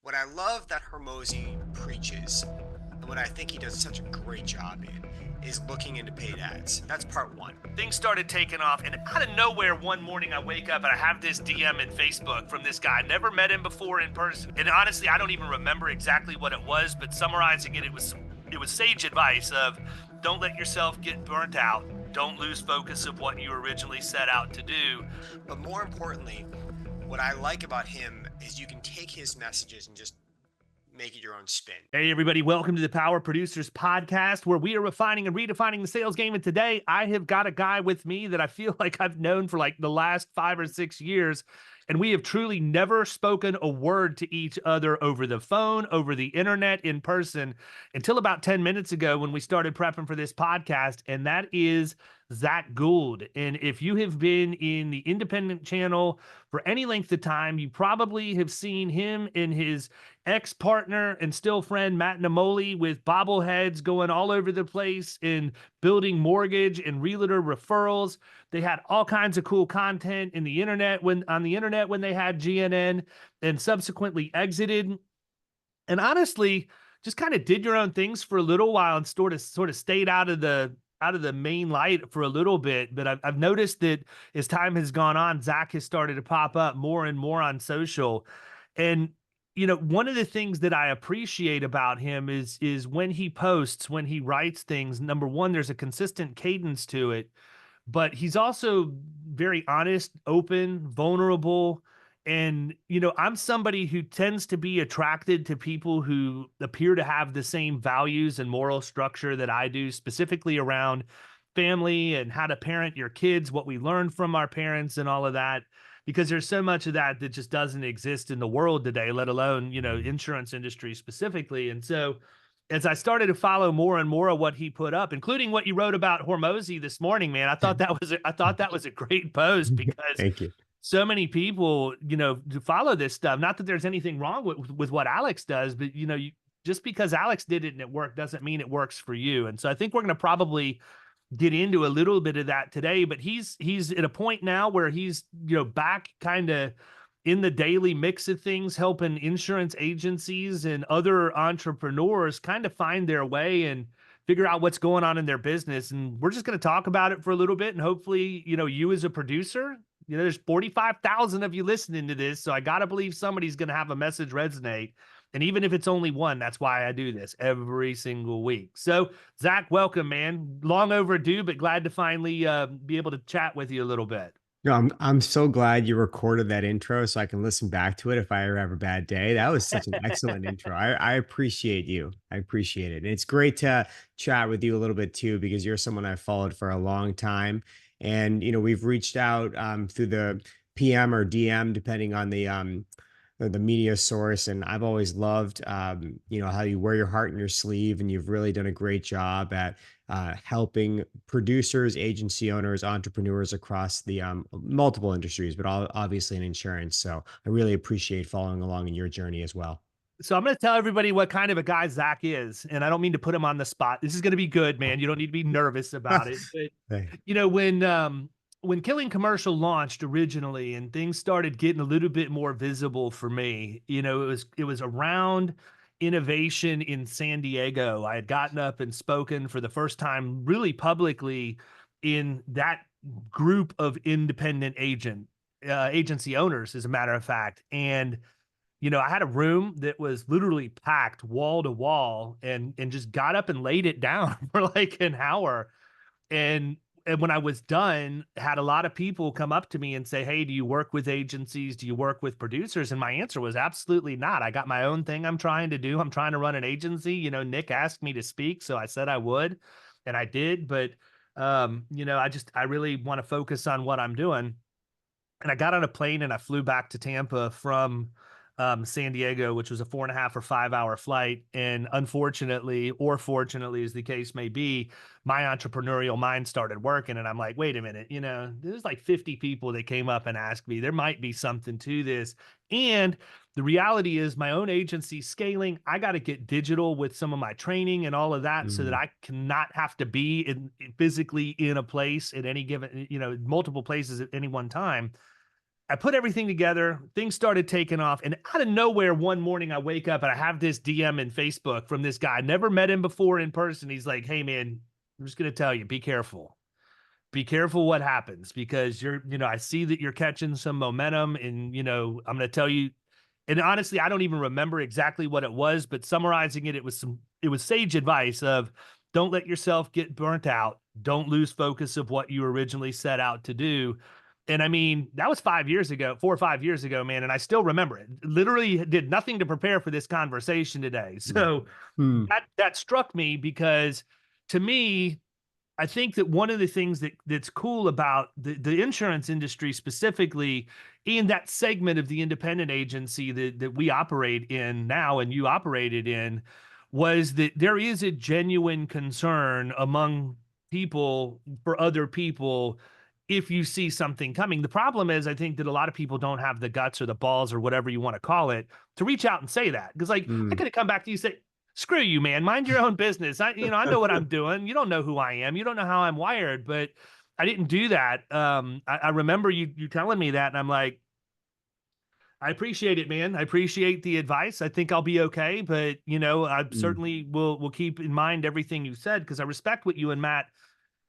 What I love that Hormozy preaches, and what I think he does such a great job in, is looking into paid ads. That's part one. Things started taking off, and out of nowhere, one morning I wake up and I have this DM in Facebook from this guy. Never met him before in person, and honestly, I don't even remember exactly what it was. But summarizing it, it was sage advice of don't let yourself get burnt out. Don't lose focus of what you originally set out to do. But more importantly, what I like about him is you can take his messages and just make it your own spin. Hey, everybody, welcome to the Power Producers Podcast, where we are refining and redefining the sales game. And today I have got a guy with me that I feel like I've known for like the last 5 or 6 years. And we have truly never spoken a word to each other over the phone, over the internet, in person, until about 10 minutes ago when we started prepping for this podcast. And that is Zack Gould. And if you have been in the independent channel for any length of time, you probably have seen him and his ex-partner and still friend Matt Namoli with bobbleheads going all over the place in building mortgage and realtor referrals. They had all kinds of cool content on the internet when they had GNN, and subsequently exited. And honestly, just kind of did your own things for a little while and sort of stayed out of the main light for a little bit. But I've noticed that as time has gone on, Zack has started to pop up more and more on social. And one of the things that I appreciate about him is when he posts, when he writes things, number one, there's a consistent cadence to it, but he's also very honest, open, vulnerable. And, I'm somebody who tends to be attracted to people who appear to have the same values and moral structure that I do, specifically around family and how to parent your kids, what we learned from our parents and all of that, because there's so much of that that just doesn't exist in the world today, let alone, insurance industry specifically. And so as I started to follow more and more of what he put up, including what you wrote about Hormozy this morning, man, I thought that was a great post because Thank you. so many people, to follow this stuff. Not that there's anything wrong with what Alex does, but just because Alex did it and it worked doesn't mean it works for you. And so I think we're going to probably get into a little bit of that today. But he's at a point now where he's back kind of in the daily mix of things, helping insurance agencies and other entrepreneurs kind of find their way and figure out what's going on in their business. And we're just going to talk about it for a little bit. And hopefully, you as a producer, there's 45,000 of you listening to this. So I got to believe somebody's going to have a message resonate. And even if it's only one, that's why I do this every single week. So Zack, welcome, man. Long overdue, but glad to finally be able to chat with you a little bit. No, I'm so glad you recorded that intro so I can listen back to it if I ever have a bad day. That was such an excellent intro. I appreciate you. I appreciate it. And it's great to chat with you a little bit too, because you're someone I've followed for a long time. And, we've reached out through the PM or DM, depending on the media source. And I've always loved, how you wear your heart in your sleeve, and you've really done a great job at helping producers, agency owners, entrepreneurs across the multiple industries, but obviously in insurance. So I really appreciate following along in your journey as well. So I'm going to tell everybody what kind of a guy Zack is, and I don't mean to put him on the spot. This is going to be good, man. You don't need to be nervous about it. But Hey. when Killing Commercial launched originally and things started getting a little bit more visible for me, it was around innovation in San Diego. I had gotten up and spoken for the first time really publicly in that group of independent agency owners, as a matter of fact. And I had a room that was literally packed wall to wall, and just got up and laid it down for like an hour. And when I was done, had a lot of people come up to me and say, "Hey, do you work with agencies? Do you work with producers?" And my answer was absolutely not. I got my own thing I'm trying to do. I'm trying to run an agency. Nick asked me to speak, so I said I would, and I did. But I really want to focus on what I'm doing. And I got on a plane and I flew back to Tampa from San Diego, which was a 4.5 or 5 hour flight. And unfortunately, or fortunately, as the case may be, my entrepreneurial mind started working. And I'm like, wait a minute, there's like 50 people that came up and asked me, there might be something to this. And the reality is my own agency scaling, I got to get digital with some of my training and all of that so that I cannot have to be physically in a place at any given, multiple places at any one time. I put everything together. Things started taking off. And out of nowhere, one morning I wake up and I have this DM in Facebook from this guy. Never met him before in person. He's like, hey, man, I'm just going to tell you, be careful. Be careful what happens, because I see that you're catching some momentum, and, I'm going to tell you. And honestly, I don't even remember exactly what it was, but summarizing it, it was sage advice of, don't let yourself get burnt out. Don't lose focus of what you originally set out to do. And I mean, that was 5 years ago, 4 or 5 years ago, man. And I still remember it. Literally did nothing to prepare for this conversation today. So that struck me, because to me, I think that one of the things that's cool about the insurance industry specifically, in that segment of the independent agency that we operate in now and you operated in, was that there is a genuine concern among people for other people if you see something coming. The problem is, I think that a lot of people don't have the guts or the balls or whatever you want to call it to reach out and say that. Because I could have come back to you and say, screw you, man, mind your own business. I know what I'm doing. You don't know who I am. You don't know how I'm wired, but I didn't do that. I remember you telling me that, and I'm like, I appreciate it, man. I appreciate the advice. I think I'll be okay, but I certainly will keep in mind everything you said, because I respect what you and Matt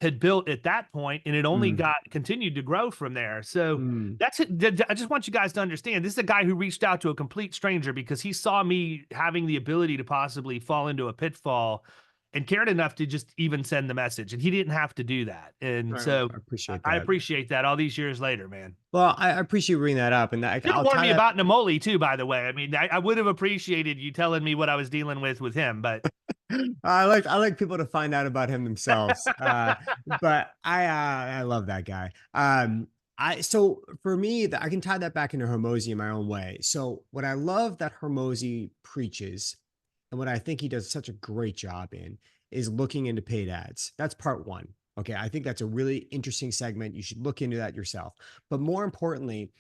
had built at that point, and it only continued to grow from there. So that's it. I just want you guys to understand, this is a guy who reached out to a complete stranger because he saw me having the ability to possibly fall into a pitfall and cared enough to just even send the message. And he didn't have to do that. And so I appreciate that all these years later, man. Well, I appreciate bringing that up. And I'll warn me about Namoli too, by the way. I mean, I would have appreciated you telling me what I was dealing with him, but I like people to find out about him themselves. But I love that guy. So for me, I can tie that back into Hormozy in my own way. So what I love that Hormozy preaches, and what I think he does such a great job in, is looking into paid ads. That's part one. Okay. I think that's a really interesting segment. You should look into that yourself. But more importantly,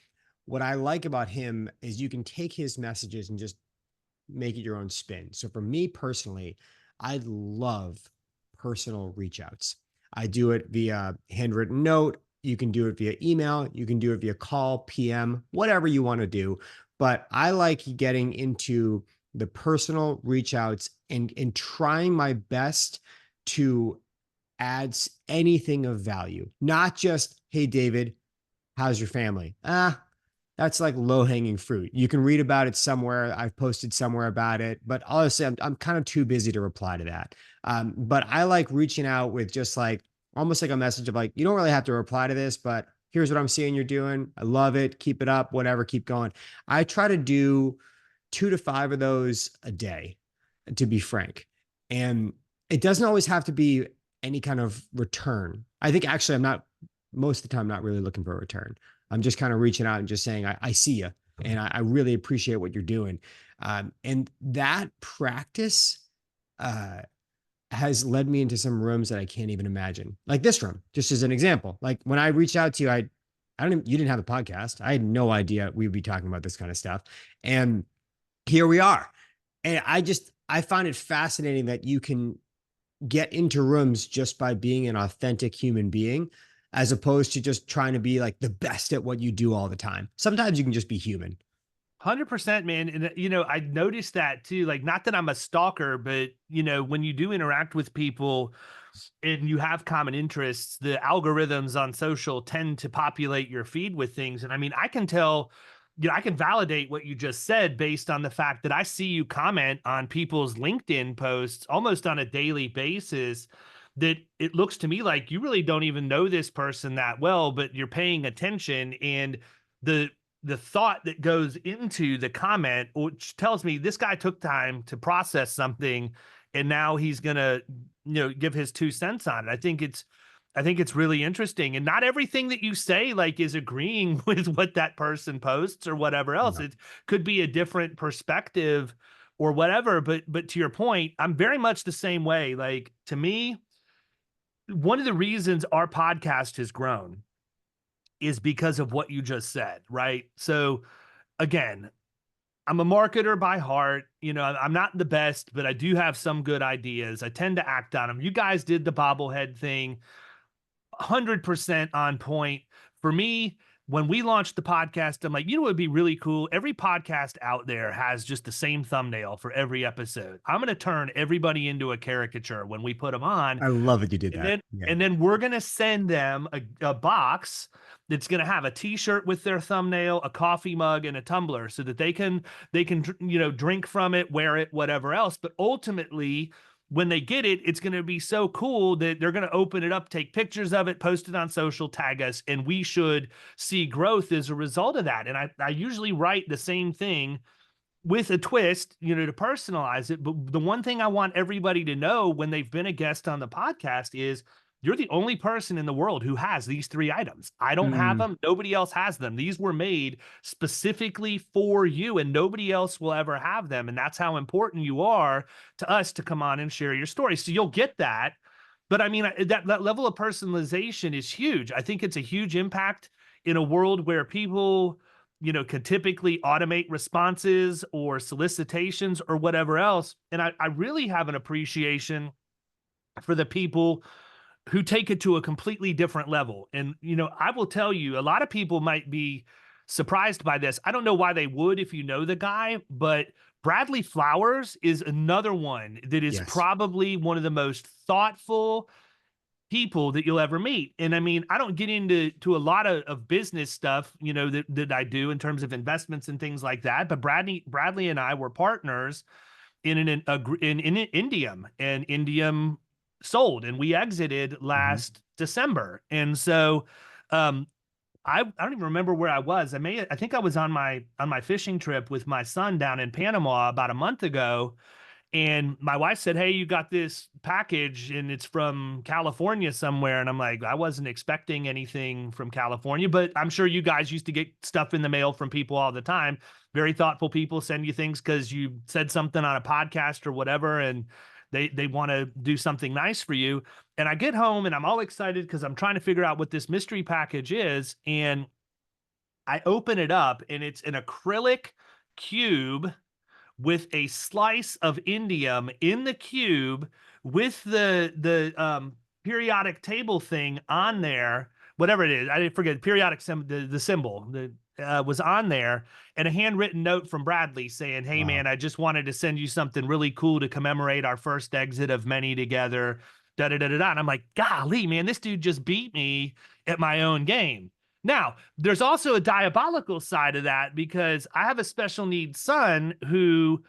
what I like about him is you can take his messages and just make it your own spin. So for me personally, I love personal reach outs. I do it via handwritten note. You can do it via email. You can do it via call, PM, whatever you want to do. But I like getting into the personal reach outs and trying my best to add anything of value, not just, hey, David, how's your family? That's like low hanging fruit. You can read about it somewhere. I've posted somewhere about it, but honestly, I'm kind of too busy to reply to that. But I like reaching out with just like, almost like a message of like, you don't really have to reply to this, but here's what I'm seeing you're doing. I love it. Keep it up, whatever, keep going. I try to do 2 to 5 of those a day, to be frank. And it doesn't always have to be any kind of return. I think actually most of the time, not really looking for a return. I'm just kind of reaching out and just saying, I see you, and I really appreciate what you're doing. And that practice has led me into some rooms that I can't even imagine. Like this room, just as an example. Like when I reached out to you, you didn't have a podcast. I had no idea we would be talking about this kind of stuff. And here we are. And I find it fascinating that you can get into rooms just by being an authentic human being, as opposed to just trying to be like the best at what you do all the time. Sometimes you can just be human. 100%, man. And, I noticed that too. Like, not that I'm a stalker, but, when you do interact with people and you have common interests, the algorithms on social tend to populate your feed with things. And I mean, I can tell, I can validate what you just said based on the fact that I see you comment on people's LinkedIn posts almost on a daily basis, that it looks to me like you really don't even know this person that well, but you're paying attention. And the thought that goes into the comment, which tells me this guy took time to process something, and now he's going to, give his 2 cents on it. I think it's really interesting. And not everything that you say like is agreeing with what that person posts or whatever else. No. It could be a different perspective or whatever. But to your point, I'm very much the same way. Like, to me, one of the reasons our podcast has grown is because of what you just said, right? So again, I'm a marketer by heart. I'm not the best, but I do have some good ideas. I tend to act on them. You guys did the bobblehead thing, 100% on point. For me, when we launched the podcast, I'm like, you know, what would be really cool. Every podcast out there has just the same thumbnail for every episode. I'm going to turn everybody into a caricature when we put them on. I love that you did And that. then, Yeah. and then we're going to send them a box that's going to have a t-shirt with their thumbnail, a coffee mug, and a tumbler so that they can, you know, drink from it, wear it, whatever else. But ultimately, when they get it, it's going to be so cool that they're going to open it up, take pictures of it, post it on social, tag us, and we should see growth as a result of that. And I usually write the same thing with a twist, you know, to personalize it. But the one thing I want everybody to know when they've been a guest on the podcast is you're the only person in the world who has these 3 items. I don't have Mm, them. Nobody else has them. These were made specifically for you, and nobody else will ever have them. And that's how important you are to us to come on and share your story. So you'll get that. But I mean, that level of personalization is huge. I think it's a huge impact in a world where people, you know, can typically automate responses or solicitations or whatever else. And I really have an appreciation for the people who take it to a completely different level. And, you know, I will tell you, a lot of people might be surprised by this. I don't know why they would if you know the guy, but Bradley Flowers is another one that is yes. probably one of the most thoughtful people that you'll ever meet. And I mean, I don't get into a lot of business stuff, you know, that I do in terms of investments and things like that. But Bradley and I were partners in in Indium, and Indium sold, and we exited Mhm. last December. And so I don't even remember where I was. I think I was on my fishing trip with my son down in Panama about a month ago. And my wife said, "Hey, you got this package and it's from California somewhere." And I'm like, I wasn't expecting anything from California, but I'm sure you guys used to get stuff in the mail from people all the time. Very thoughtful people send you things because you said something on a podcast or whatever, and they want to do something nice for you. And I get home and I'm all excited because I'm trying to figure out what this mystery package is. And I open it up and it's an acrylic cube with a slice of indium in the cube with the periodic table thing on there, whatever it is. I didn't forget periodic the symbol that was on there, and a handwritten note from Bradley saying, "Hey Wow. man, I just wanted to send you something really cool to commemorate our first exit of many together." Da da da da da. And I'm like, golly, man, this dude just beat me at my own game. Now, there's also a diabolical side of that because I have a special needs son who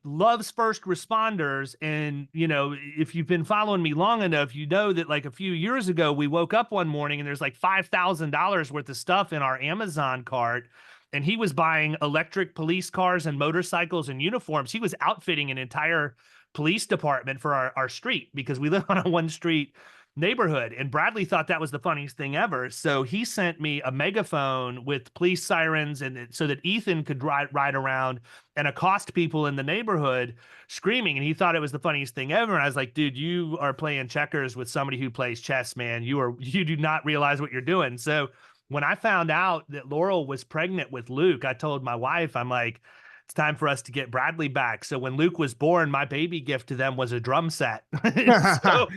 loves first responders. And, you know, if you've been following me long enough, you know that like a few years ago, we woke up one morning and there's like $5,000 worth of stuff in our Amazon cart. And he was buying electric police cars and motorcycles and uniforms. He was outfitting an entire police department for our street because we live on a 1 street neighborhood. And Bradley thought that was the funniest thing ever. So he sent me a megaphone with police sirens and so that Ethan could ride around and accost people in the neighborhood screaming. And he thought it was the funniest thing ever. And I was like, dude, you are playing checkers with somebody who plays chess, man. You do not realize what you're doing. So when I found out that Laurel was pregnant with Luke, I told my wife, I'm like, it's time for us to get Bradley back. So when Luke was born, my baby gift to them was a drum set. So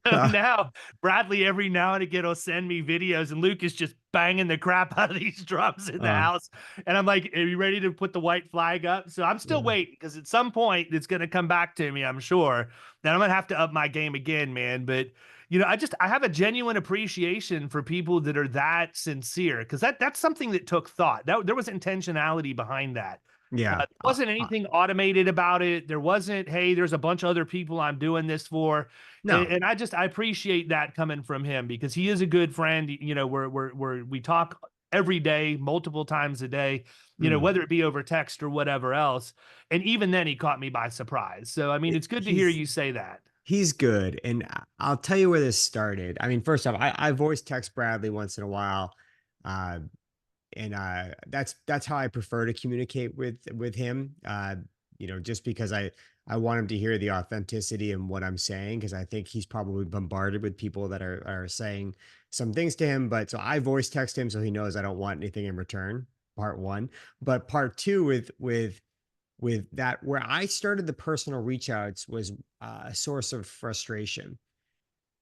now Bradley every now and again will send me videos, and Luke is just banging the crap out of these drums in the Uh, house. And I'm like, "Are you ready to put the white flag up?" So I'm still yeah. waiting because at some point it's going to come back to me, I'm sure. Then I'm going to have to up my game again, man. But you know, I have a genuine appreciation for people that are that sincere because that's something that took thought. There was intentionality behind that. Yeah. There wasn't anything automated about it. There wasn't, hey, there's a bunch of other people I'm doing this for. No. And I appreciate that coming from him because he is a good friend. You know, we talk every day, multiple times a day, you know, Mm. whether it be over text or whatever else. And even then he caught me by surprise. So, I mean, it's good to hear He's you say that. he's good, and I'll tell you where this started. I mean, first off, I voice text Bradley once in a while, uh, and that's how I prefer to communicate with him. You know, just because I want him to hear the authenticity in what I'm saying, because I think he's probably bombarded with people that are saying some things to him. But so I voice text him so he knows I don't want anything in return. Part one, but part two with that, where I started the personal reach outs was a source of frustration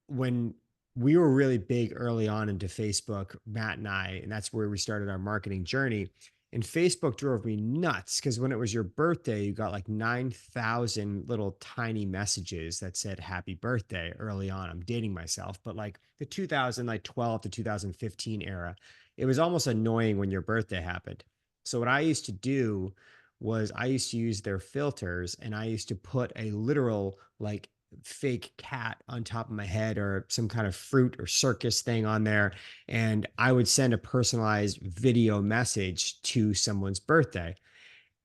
when we were really big early on into Facebook, Matt and I, and that's where we started our marketing journey. And Facebook drove me nuts because when it was your birthday, you got like 9,000 little tiny messages that said happy birthday early on. I'm dating myself, but like the 2012 to 2015 era, it was almost annoying when your birthday happened. So what I used to do was I used to use their filters and I used to put a literal like fake cat on top of my head or some kind of fruit or circus thing on there. And I would send a personalized video message to someone's birthday.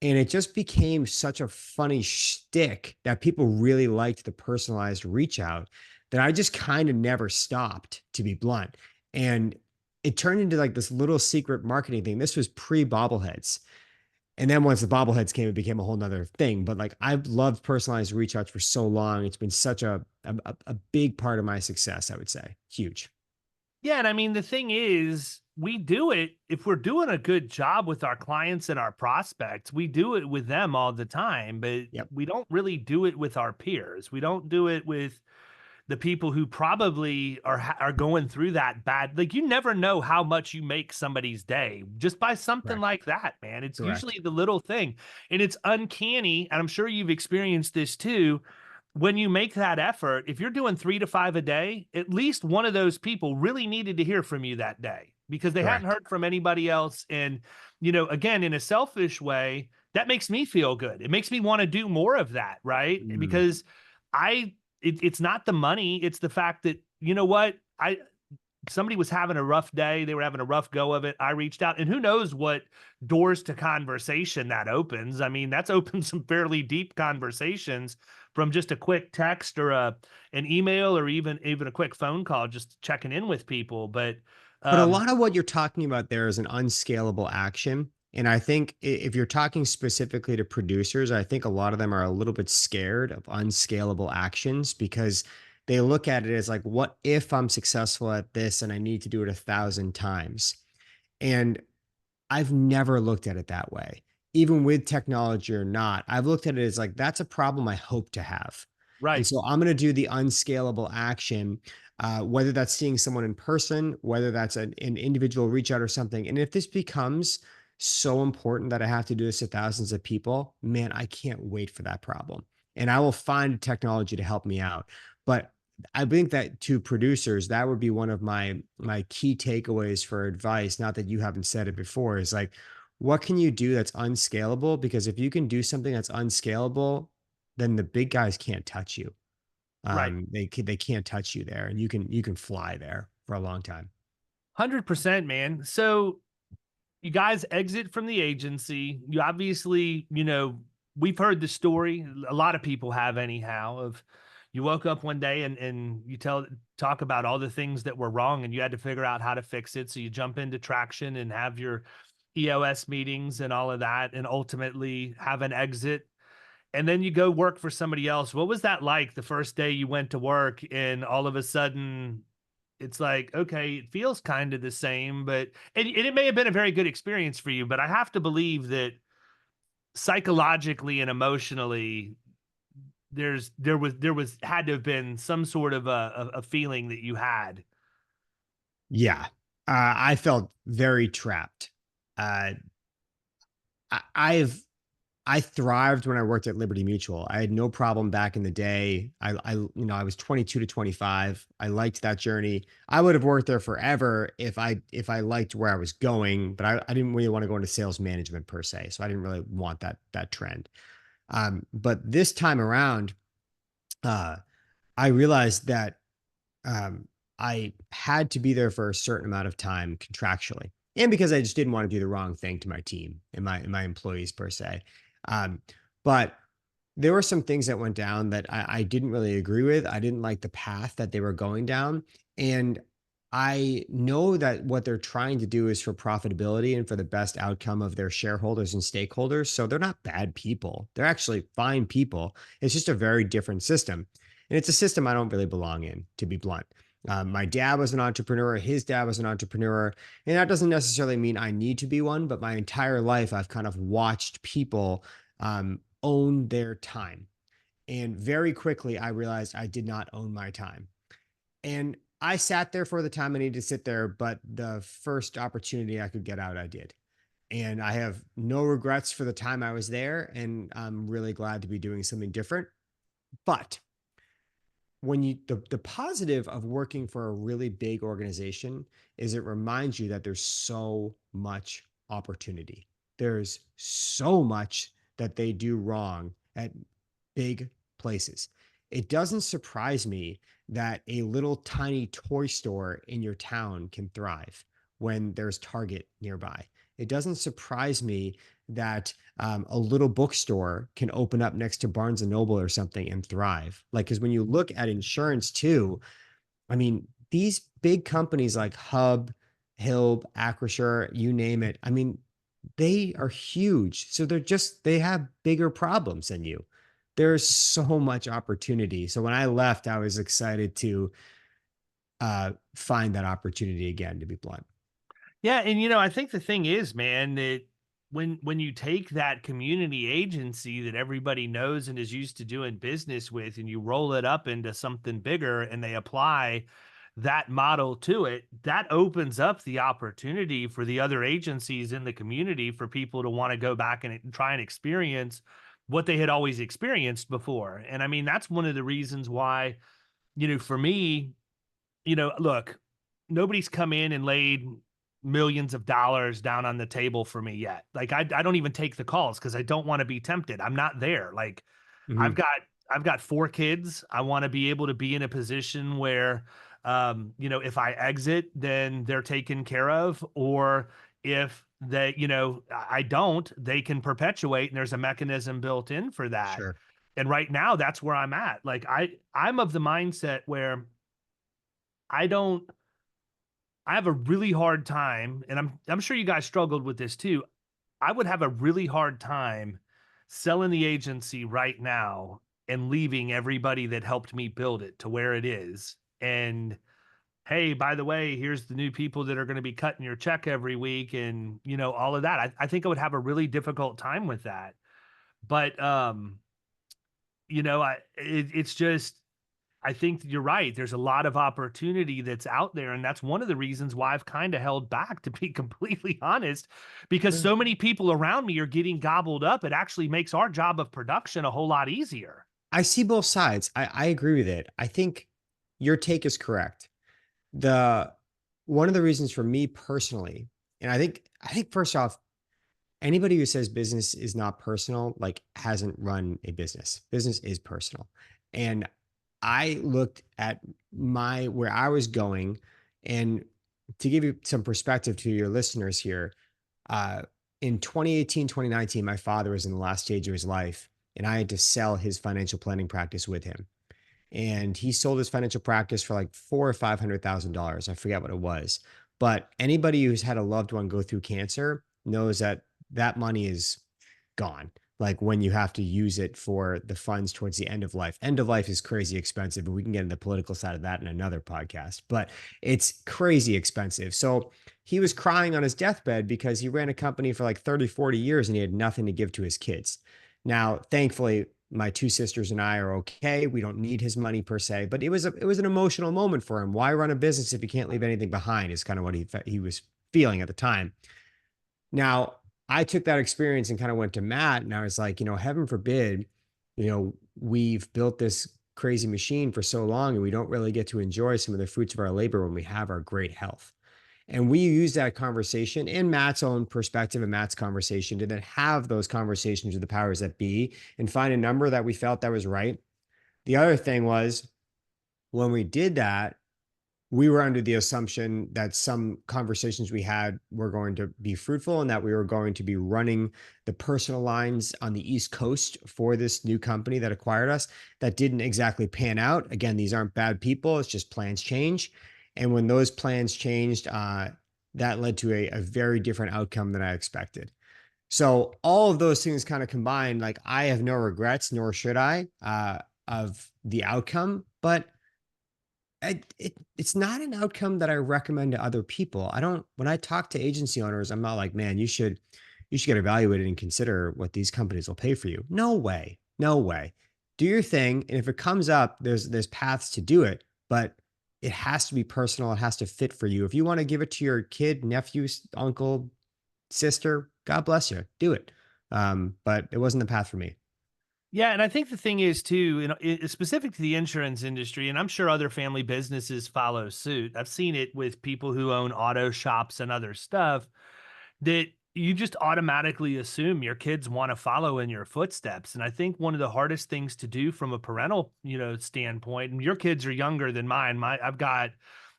And it just became such a funny shtick that people really liked the personalized reach out that I just kind of never stopped, to be blunt. And it turned into like this little secret marketing thing. This was pre bobbleheads. And then once the bobbleheads came, it became a whole nother thing. But like I've loved personalized reach outs for so long. It's been such a big part of my success, I would say. Huge. Yeah, and I mean, the thing is, we do it if we're doing a good job with our clients and our prospects, we do it with them all the time, but Yep. we don't really do it with our peers. We don't do it with the people who probably are going through that bad. Like, you never know how much you make somebody's day just by something Correct. like that, man. It's Correct. usually the little thing, and it's uncanny, and I'm sure you've experienced this too. When you make that effort, if you're doing 3 to 5 a day, at least one of those people really needed to hear from you that day because they hadn't Correct. heard from anybody else. And, again, in a selfish way, that makes me feel good. It makes me want to do more of that, right? Mm. Because it's not the money, it's the fact that, you know what? Somebody was having a rough day. They were having a rough go of it. I reached out, and who knows what doors to conversation that opens. I mean, that's opened some fairly deep conversations from just a quick text or an email or even a quick phone call, just checking in with people. But But a um, lot of what you're talking about there is an unscalable action. And I think if you're talking specifically to producers, I think a lot of them are a little bit scared of unscalable actions because they look at it as like, what if I'm successful at this and I need to do it 1,000 times? And I've never looked at it that way. Even with technology or not, I've looked at it as like, that's a problem I hope to have. And right, so I'm going to do the unscalable action, whether that's seeing someone in person, whether that's an individual reach out or something. And if this becomes so important that I have to do this to thousands of people, man, I can't wait for that problem. And I will find technology to help me out. But I think that to producers, that would be one of my key takeaways for advice. Not that you haven't said it before, is like, what can you do that's unscalable? Because if you can do something that's unscalable, then the big guys can't touch you. right. They can't touch you there, and you can fly there for a long time. 100%, man. So you guys exit from the agency. You obviously, we've heard the story. A lot of people have, anyhow, of you woke up one day and you talk about all the things that were wrong and you had to figure out how to fix it. So you jump into traction and have your EOS meetings and all of that, and ultimately have an exit. And then you go work for somebody else. What was that like the first day you went to work and all of a sudden it's like, okay, it feels kind of the same, but and it may have been a very good experience for you, but I have to believe that psychologically and emotionally, there was had to have been some sort of a feeling that you had. Yeah, I felt very trapped. Uh, I, I've I thrived when I worked at Liberty Mutual. I had no problem back in the day. I was 22 to 25. I liked that journey. I would have worked there forever if I liked where I was going, but I didn't really want to go into sales management per se. So I didn't really want that trend. But this time around, uh, I realized that I had to be there for a certain amount of time contractually, and because I just didn't want to do the wrong thing to my team and my employees per se. Um, but there were some things that went down that I didn't really agree with. I didn't like the path that they were going down, and I know that what they're trying to do is for profitability and for the best outcome of their shareholders and stakeholders. So they're not bad people. They're actually fine people. It's just a very different system. And it's a system I don't really belong in, to be blunt. My dad was an entrepreneur. His dad was an entrepreneur. And that doesn't necessarily mean I need to be one, but my entire life, I've kind of watched people own their time. And very quickly, I realized I did not own my time. And I sat there for the time I needed to sit there, but the first opportunity I could get out, I did. And I have no regrets for the time I was there. And I'm really glad to be doing something different. But when the positive of working for a really big organization is it reminds you that there's so much opportunity. There's so much that they do wrong at big places. It doesn't surprise me that a little tiny toy store in your town can thrive when there's Target nearby. It doesn't surprise me that a little bookstore can open up next to Barnes and Noble or something and thrive. Like, because when you look at insurance too, I mean, these big companies like Hub, Hill, Acrisure, you name it. I mean, they are huge. So they have bigger problems than you. There's so much opportunity. So when I left, I was excited to find that opportunity again, to be blunt. Yeah, and I think the thing is, man, that when you take that community agency that everybody knows and is used to doing business with, and you roll it up into something bigger, and they apply that model to it, that opens up the opportunity for the other agencies in the community for people to want to go back and try and experience what they had always experienced before. And I mean, that's one of the reasons why, for me, look, nobody's come in and laid millions of dollars down on the table for me yet. Like I don't even take the calls because I don't want to be tempted. I'm not there. Like I've Mhm. got I've got 4 kids. I want to be able to be in a position where if I exit, then they're taken care of, or if I don't, they can perpetuate and there's a mechanism built in for that. Sure. And right now that's where I'm at. Like I'm of the mindset where I don't I have a really hard time, and I'm sure you guys struggled with this too. I would have a really hard time selling the agency right now and leaving everybody that helped me build it to where it is. And hey, by the way, here's the new people that are going to be cutting your check every week, and all of that. I think I would have a really difficult time with that. But it's just I think you're right. There's a lot of opportunity that's out there. And that's one of the reasons why I've kind of held back, to be completely honest, because Yeah. so many people around me are getting gobbled up. It actually makes our job of production a whole lot easier. I see both sides. I agree with it. I think your take is correct. The One of the reasons for me personally, and I think first off, anybody who says business is not personal, like hasn't run a business. Business is personal. And I looked at my where I was going, and to give you some perspective to your listeners here, uh, in 2018, 2019, my father was in the last stage of his life, and I had to sell his financial planning practice with him. And he sold his financial practice for like four or $500,000. I forget what it was. But anybody who's had a loved one go through cancer knows that that money is gone. Like when you have to use it for the funds towards the end of life. End of life is crazy expensive, and we can get into the political side of that in another podcast, but it's crazy expensive. So he was crying on his deathbed because he ran a company for like 30, 40 years and he had nothing to give to his kids. Now, thankfully, my two sisters and I are okay. We don't need his money per se, but it was an emotional moment for him. Why run a business if you can't leave anything behind? Is kind of what he was feeling at the time. Now, I took that experience and kind of went to Matt, and I was like, heaven forbid, we've built this crazy machine for so long and we don't really get to enjoy some of the fruits of our labor when we have our great health. And we use that conversation in Matt's own perspective and Matt's conversation to then have those conversations with the powers that be and find a number that we felt that was right. The other thing was when we did that, we were under the assumption that some conversations we had were going to be fruitful and that we were going to be running the personal lines on the East Coast for this new company that acquired us. That didn't exactly pan out. Again, these aren't bad people. It's just plans change. And when those plans changed, that led to a very different outcome than I expected. So all of those things kind of combined, like I have no regrets, nor should I, of the outcome, but it's not an outcome that I recommend to other people. I don't When I talk to agency owners, I'm not like, man, you should get evaluated and consider what these companies will pay for you. No way. No way. Do your thing. And if it comes up, there's paths to do it. But it has to be personal. It has to fit for you. If you want to give it to your kid, nephew, uncle, sister, God bless you, do it. But it wasn't the path for me. Yeah, and I think the thing is too, you know, specific to the insurance industry, and I'm sure other family businesses follow suit. I've seen it with people who own auto shops and other stuff that you just automatically assume your kids want to follow in your footsteps. And I think one of the hardest things to do from a parental, you know, standpoint, and your kids are younger than mine. I've got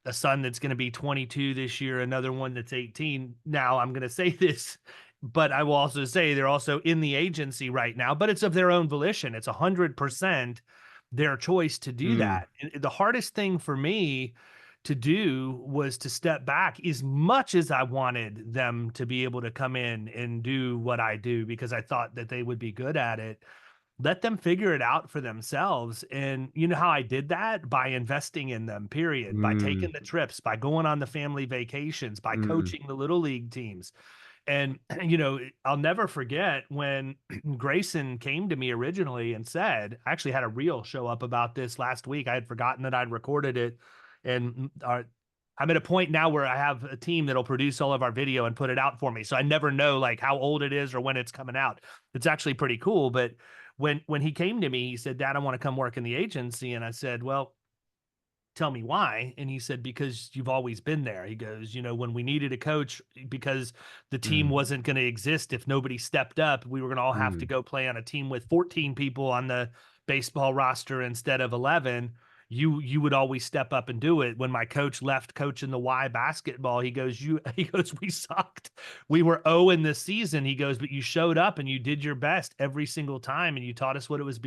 a son that's going to be 22 this year, another one that's 18. Now, I'm going to say this, but I will also say they're also in the agency right now, but it's of their own volition. It's 100% their choice to do Mm, that. And the hardest thing for me to do was to step back as much as I wanted them to be able to come in and do what I do because I thought that they would be good at it. Let them figure it out for themselves. And you know how I did that? By investing in them, period. By taking mm, the trips, by going on the family vacations, by mm. coaching the little league teams. And, you know, I'll never forget when Grayson came to me originally and said, I actually had a reel show up about this last week. I had forgotten that I'd recorded it. And I'm at a point now where I have a team that'll produce all of our video and put it out for me. So I never know like how old it is or when it's coming out. It's actually pretty cool. But when he came to me, he said, Dad, I want to come work in the agency. And I said, well, tell me why. And he said, because you've always been there. He goes, you know, when we needed a coach, because the team Mm, wasn't going to exist if nobody stepped up, we were going to all have to mm, go play on a team with 14 people on the baseball roster instead of 11. You would always step up and do it. When my coach left coaching the Y basketball, he goes, we sucked. We were 0 in this season. He goes, but you showed up and you did your best every single time and you taught us what it was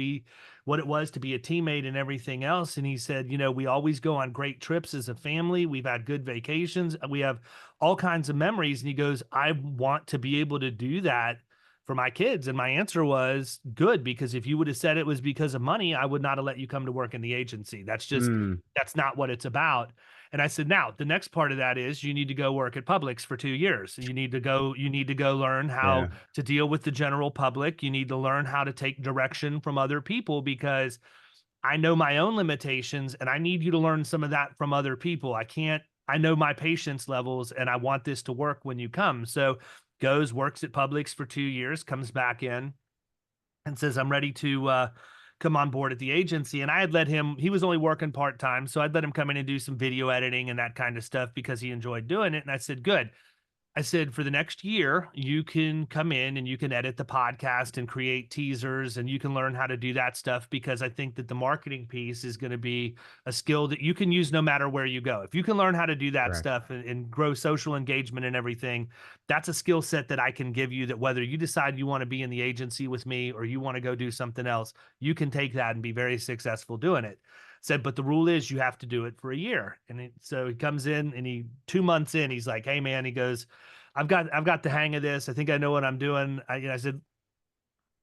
to be a teammate and everything else. And he said, you know, we always go on great trips as a family. We've had good vacations. We have all kinds of memories. And he goes, I want to be able to do that for my kids. And my answer was good, because if you would have said it was because of money, I would not have let you come to work in the agency. mm. That's not what it's about. And I said, now the next part of that is you need to go work at Publix for 2 years. You need to go learn how Yeah. to deal with the general public. You need to learn how to take direction from other people, because I know my own limitations and I need you to learn some of that from other people. I know my patience levels and I want this to work when you come. So goes, works at Publix for 2 years, comes back in and says, I'm ready to come on board at the agency. And I had let him, he was only working part-time. So I'd let him come in and do some video editing and that kind of stuff because he enjoyed doing it. And I said, good. I said, for the next year, you can come in and you can edit the podcast and create teasers and you can learn how to do that stuff, because I think that the marketing piece is going to be a skill that you can use no matter where you go. If you can learn how to do that Correct. stuff and grow social engagement and everything, that's a skill set that I can give you, that whether you decide you want to be in the agency with me or you want to go do something else, you can take that and be very successful doing it. Said, but the rule is you have to do it for a year. And so he comes in and 2 months in, he's like, hey man, he goes, I've got the hang of this. I think I know what I'm doing. I said,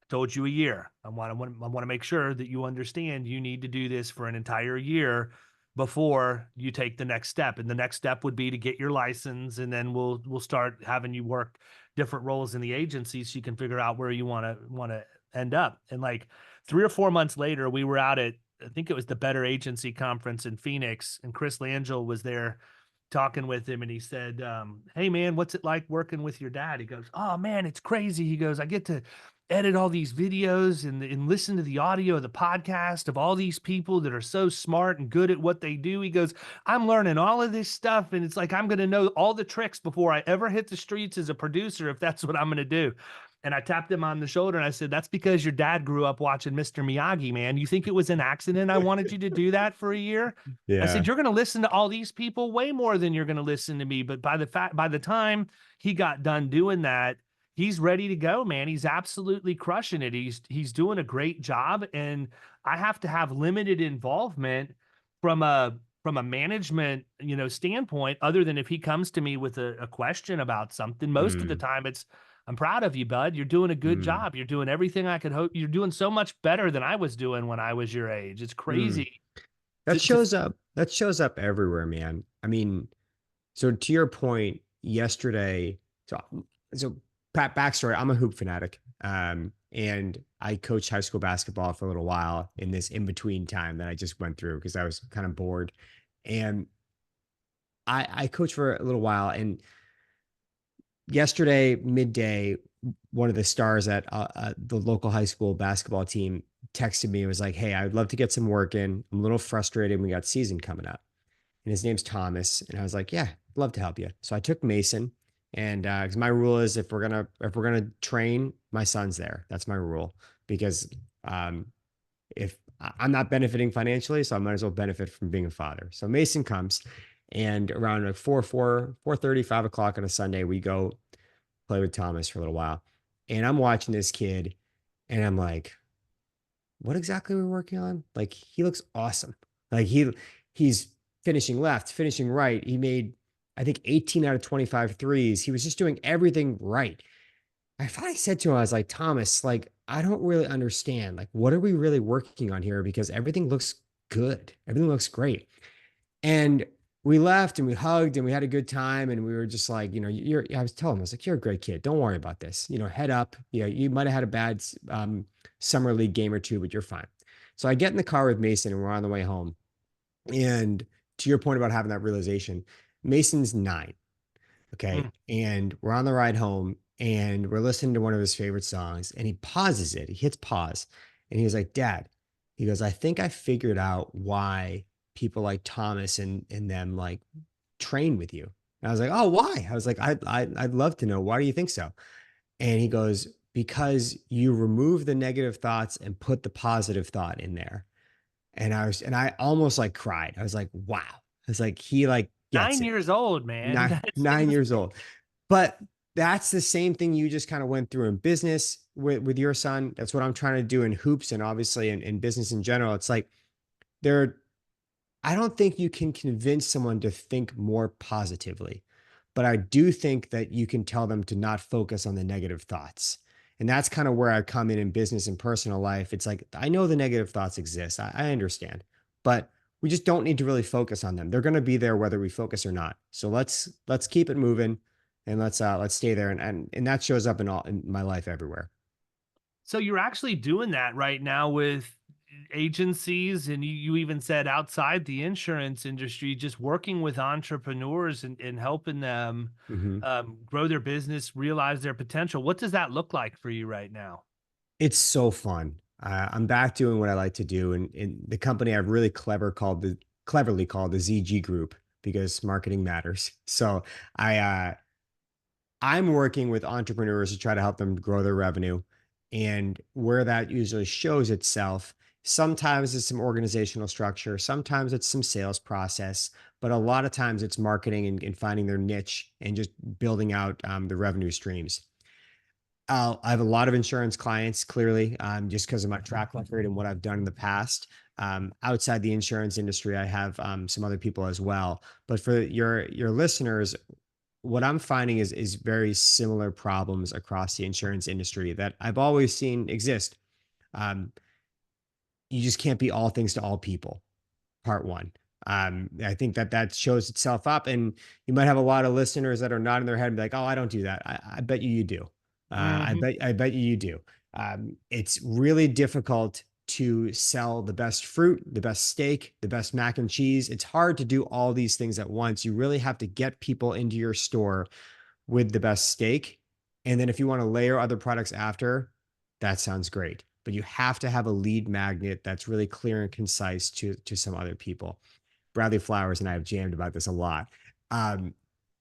told you a year. I want to make sure that you understand you need to do this for an entire year before you take the next step. And the next step would be to get your license. And then we'll start having you work different roles in the agency so you can figure out where you want to end up. And like 3 or 4 months later, we were out at, I think it was the Better Agency Conference in Phoenix, and Chris Langell was there talking with him, and he said, hey man, what's it like working with your dad? He goes, oh man, it's crazy. He goes, I get to edit all these videos and listen to the audio of the podcast of all these people that are so smart and good at what they do. He goes, I'm learning all of this stuff, and it's like I'm going to know all the tricks before I ever hit the streets as a producer, if that's what I'm going to do. And I tapped him on the shoulder and I said, that's because your dad grew up watching Mr. Miyagi, man. You think it was an accident I wanted you to do that for a year? I Yeah. said, you're going to listen to all these people way more than you're going to listen to me. But by the time he got done doing that, he's ready to go, man. He's absolutely crushing it. He's doing a great job. And I have to have limited involvement from a management, standpoint, other than if he comes to me with a question about something. Most of the Mm, time it's, I'm proud of you, bud. You're doing a good mm, job. You're doing everything I could hope. You're doing so much better than I was doing when I was your age. It's mm. crazy. That To shows up. That shows up everywhere, man. I mean, so to your point, yesterday, so so backstory, I'm a hoop fanatic. And I coached high school basketball for a little while in this in between time that I just went through because I was kind of bored. And I coached for a little while, and yesterday midday, one of the stars at the local high school basketball team texted me and was like, "Hey, I'd love to get some work in. I'm a little frustrated. We got season coming up." And his name's Thomas. And I was like, "Yeah, I'd love to help you." So I took Mason, and because my rule is if we're gonna train, my son's there. That's my rule because um, if I'm not benefiting financially, so I might as well benefit from being a father. So Mason comes, and around like 4:30, 5 o'clock on a Sunday, we go play with Thomas for a little while. And I'm watching this kid, and I'm like, what exactly are we working on? Like, he looks awesome. Like he's finishing left, finishing right. He made, I think, 18 out of 25 threes. He was just doing everything right. I finally said to him, I was like, Thomas, like, I don't really understand. Like, what are we really working on here? Because everything looks good. Everything looks great. And we left and we hugged and we had a good time. And we were just like, I was telling him, I was like, you're a great kid. Don't worry about this. Head up. You might have had a bad summer league game or two, but you're fine. So I get in the car with Mason and we're on the way home. And to your point about having that realization, Mason's 9. Okay. Mm. And we're on the ride home and we're listening to one of his favorite songs, and he pauses it. He hits pause and he was like, Dad, he goes, I think I figured out why people like Thomas and them like train with you. And I was like, oh, why? I was like, I'd love to know. Why do you think so? And he goes, because you remove the negative thoughts and put the positive thought in there. And I almost like cried. I was like, wow. I was like, he like gets 9 it. years old, man. Nine, That's 9 years insane. old. But that's the same thing you just kind of went through in business with your son. That's what I'm trying to do in hoops and obviously in business in general. It's like there I don't think you can convince someone to think more positively, but I do think that you can tell them to not focus on the negative thoughts. And that's kind of where I come in business and personal life. It's like, I know the negative thoughts exist. I understand, but we just don't need to really focus on them. They're going to be there whether we focus or not. So let's keep it moving, and let's stay there. And that shows up in my life everywhere. So you're actually doing that right now with agencies, and you even said outside the insurance industry, just working with entrepreneurs and helping them Mhm. grow their business, realize their potential. What does that look like for you right now? It's so fun. I'm back doing what I like to do, and the company I've really cleverly called the ZG Group because marketing matters. So I'm working with entrepreneurs to try to help them grow their revenue, and where that usually shows itself. Sometimes it's some organizational structure, sometimes it's some sales process, but a lot of times it's marketing and finding their niche and just building out the revenue streams. I have a lot of insurance clients, clearly, just because of my track record and what I've done in the past. Outside the insurance industry, I have some other people as well. But for your listeners, what I'm finding is very similar problems across the insurance industry that I've always seen exist. Um, you just can't be all things to all people. Part one. I think that shows itself up, and you might have a lot of listeners that are nodding their head and be like, "Oh, I don't do that." I bet you do. Mhm. I bet you do. It's really difficult to sell the best fruit, the best steak, the best mac and cheese. It's hard to do all these things at once. You really have to get people into your store with the best steak. And then if you want to layer other products after, that sounds great. But you have to have a lead magnet that's really clear and concise to some other people. Bradley Flowers and I have jammed about this a lot. Um,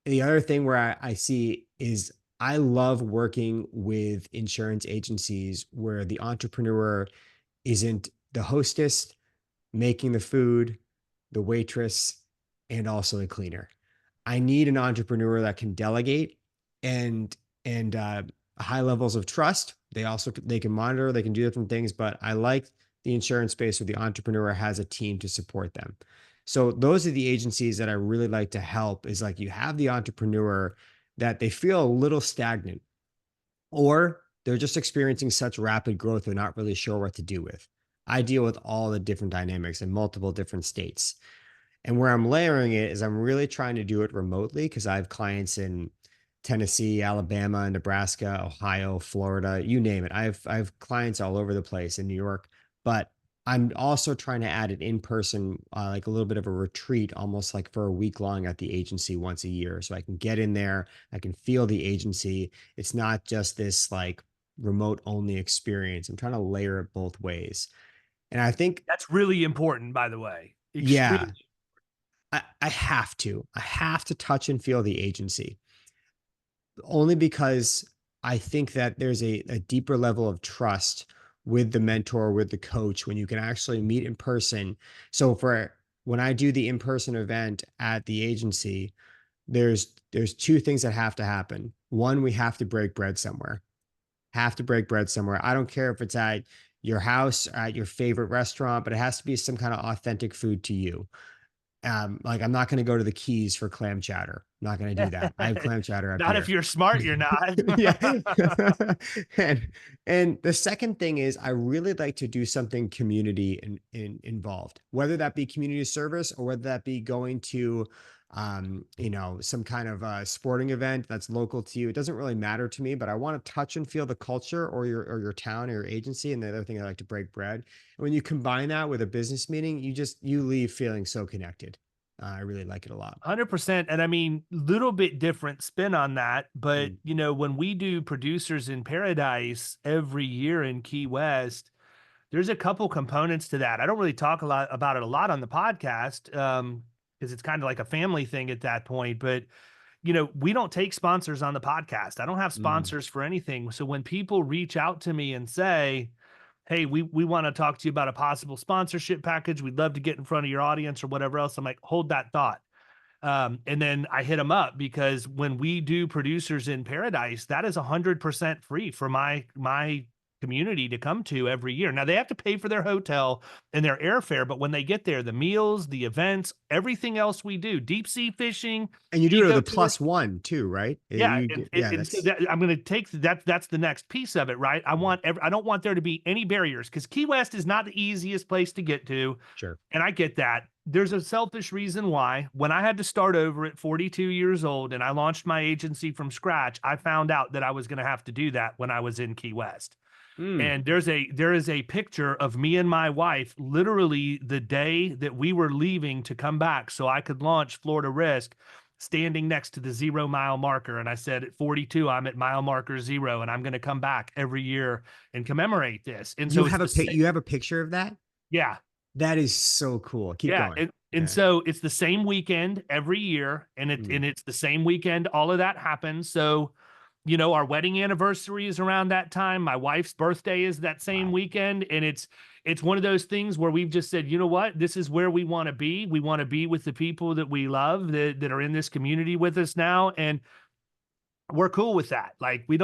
the other thing where I see is I love working with insurance agencies where the entrepreneur isn't the hostess making the food, the waitress, and also the cleaner. I need an entrepreneur that can delegate and and high levels of trust. They can monitor, they can do different things, but I like the insurance space where the entrepreneur has a team to support them. So those are the agencies that I really like to help is like you have the entrepreneur that they feel a little stagnant or they're just experiencing such rapid growth they're not really sure what to do with. I deal with all the different dynamics in multiple different states. And where I'm layering it is I'm really trying to do it remotely because I have clients in Tennessee, Alabama, Nebraska, Ohio, Florida, you name it. I have clients all over the place in New York, but I'm also trying to add it in person, like a little bit of a retreat, almost like for a week long at the agency once a year. So I can get in there, I can feel the agency. It's not just this like remote only experience. I'm trying to layer it both ways. And I think, That's really important, by the way. yeah, Extremely. I have to. I have to touch and feel the agency only because I think that there's a deeper level of trust with the mentor, with the coach, when you can actually meet in person. So for when I do the in-person event at the agency, there's two things that have to happen. One, we have to break bread somewhere. Have to break bread somewhere. I don't care if it's at your house, at your favorite restaurant, but it has to be some kind of authentic food to you. Like I'm not going to go to the Keys for clam chowder. I'm not going to do that. I have clam chowder up Not if here. you're smart, you're not. Yeah. and and the second thing is I really like to do something community involved, whether that be community service or whether that be going to some kind of sporting event that's local to you. It doesn't really matter to me, but I want to touch and feel the culture or your town or your agency. And the other thing I like to break bread. And when you combine that with a business meeting, you leave feeling so connected. I really like it a lot. 100%. And I mean, little bit different spin on that. But, Mm, when we do Producers in Paradise every year in Key West, there's a couple components to that. I don't really talk a lot about it a lot on the podcast because it's kind of like a family thing at that point. But, we don't take sponsors on the podcast. I don't have mm. sponsors for anything. So when people reach out to me and say, hey, we want to talk to you about a possible sponsorship package. We'd love to get in front of your audience or whatever else. I'm like, hold that thought. And then I hit them up because when we do Producers in Paradise, that is 100% free for my community to come to every year. Now they have to pay for their hotel and their airfare, but when they get there, the meals, the events, everything else we do, deep sea fishing, And you do it eco the tour. plus one too, right? Yeah, You and get, yeah, and so that's that I'm gonna take that that's the next piece of it, right? I don't want there to be any barriers because Key West is not the easiest place to get to, sure. and I get that. There's a selfish reason why. When I had to start over at 42 years old and I launched my agency from scratch, I found out that I was gonna have to do that when I was in Key West. Mm. And there is a picture of me and my wife literally the day that we were leaving to come back so I could launch Florida Risk, standing next to the 0 mile marker. And I said, at 42, I'm at mile marker 0, and I'm going to come back every year and commemorate this. And so it's the same. You have a picture of that? Yeah. That is so cool. Keep Yeah. going. And Yeah. so it's the same weekend every year, and Mm. it's the same weekend all of that happens. So, our wedding anniversary is around that time. My wife's birthday is that same Wow. weekend, and it's one of those things where we've just said, you know what, this is where we want to be. We want to be with the people that we love that are in this community with us now, and we're cool with that. Like we're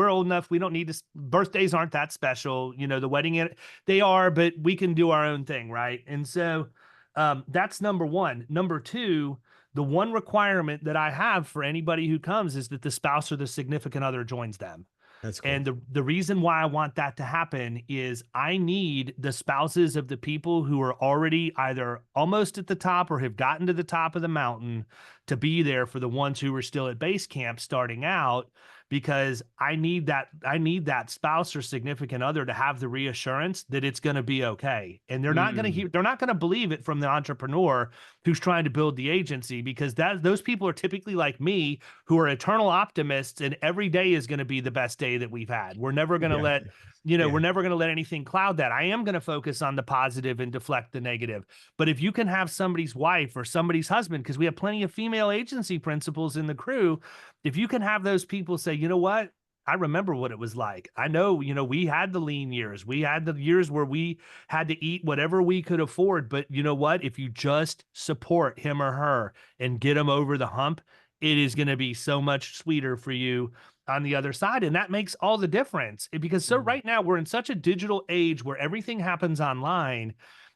old enough. We don't need to, birthdays aren't that special. The wedding, they are, but we can do our own thing. Right. And so that's number one. Number two, the one requirement that I have for anybody who comes is that the spouse or the significant other joins them. That's cool. And the reason why I want that to happen is I need the spouses of the people who are already either almost at the top or have gotten to the top of the mountain to be there for the ones who are still at base camp starting out, because I need that spouse or significant other to have the reassurance that it's going to be okay. And they're not going Mm. to believe it from the entrepreneur who's trying to build the agency, because those people are typically like me, who are eternal optimists, and every day is going to be the best day that we've had. We're never going to Yeah. we're Yeah. never going to let anything cloud that. I am going to focus on the positive and deflect the negative. But if you can have somebody's wife or somebody's husband, because we have plenty of female agency principals in the crew, if you can have those people say, you know what? I remember what it was like. I know, we had the lean years. We had the years where we had to eat whatever we could afford. But you know what? If you just support him or her and get them over the hump, it is going to be so much sweeter for you on the other side. And that makes all the difference, because so Mm. right now we're in such a digital age where everything happens online.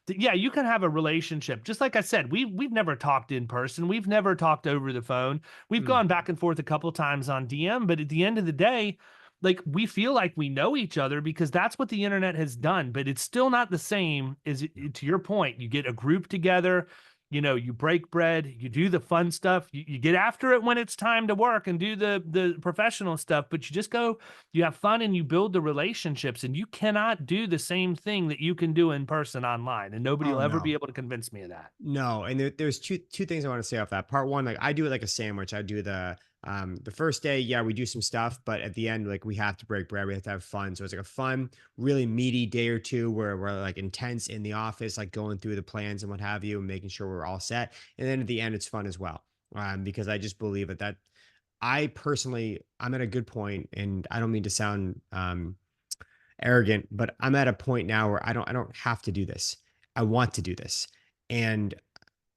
Yeah, you can have a relationship. Just like I said, we've never talked in person. We've never talked over the phone. We've Mm. gone back and forth a couple times on DM, but at the end of the day, like, we feel like we know each other because that's what the internet has done, but it's still not the same as, to your point, you get a group together, you break bread, you do the fun stuff, you get after it when it's time to work and do the professional stuff, but you just go, you have fun and you build the relationships, and you cannot do the same thing that you can do in person online. And nobody Oh, will ever be no. able to convince me of that. No, and there's two things I want to say off that. Part one, like I do it like a sandwich. I do the first day, yeah, we do some stuff, but at the end, like we have to break bread. We have to have fun. So it's like a fun, really meaty day or two where we're like intense in the office, like going through the plans and what have you, and making sure we're all set. And then at the end, it's fun as well. Because I just believe that I personally, I'm at a good point, and I don't mean to sound arrogant, but I'm at a point now where I don't have to do this. I want to do this. And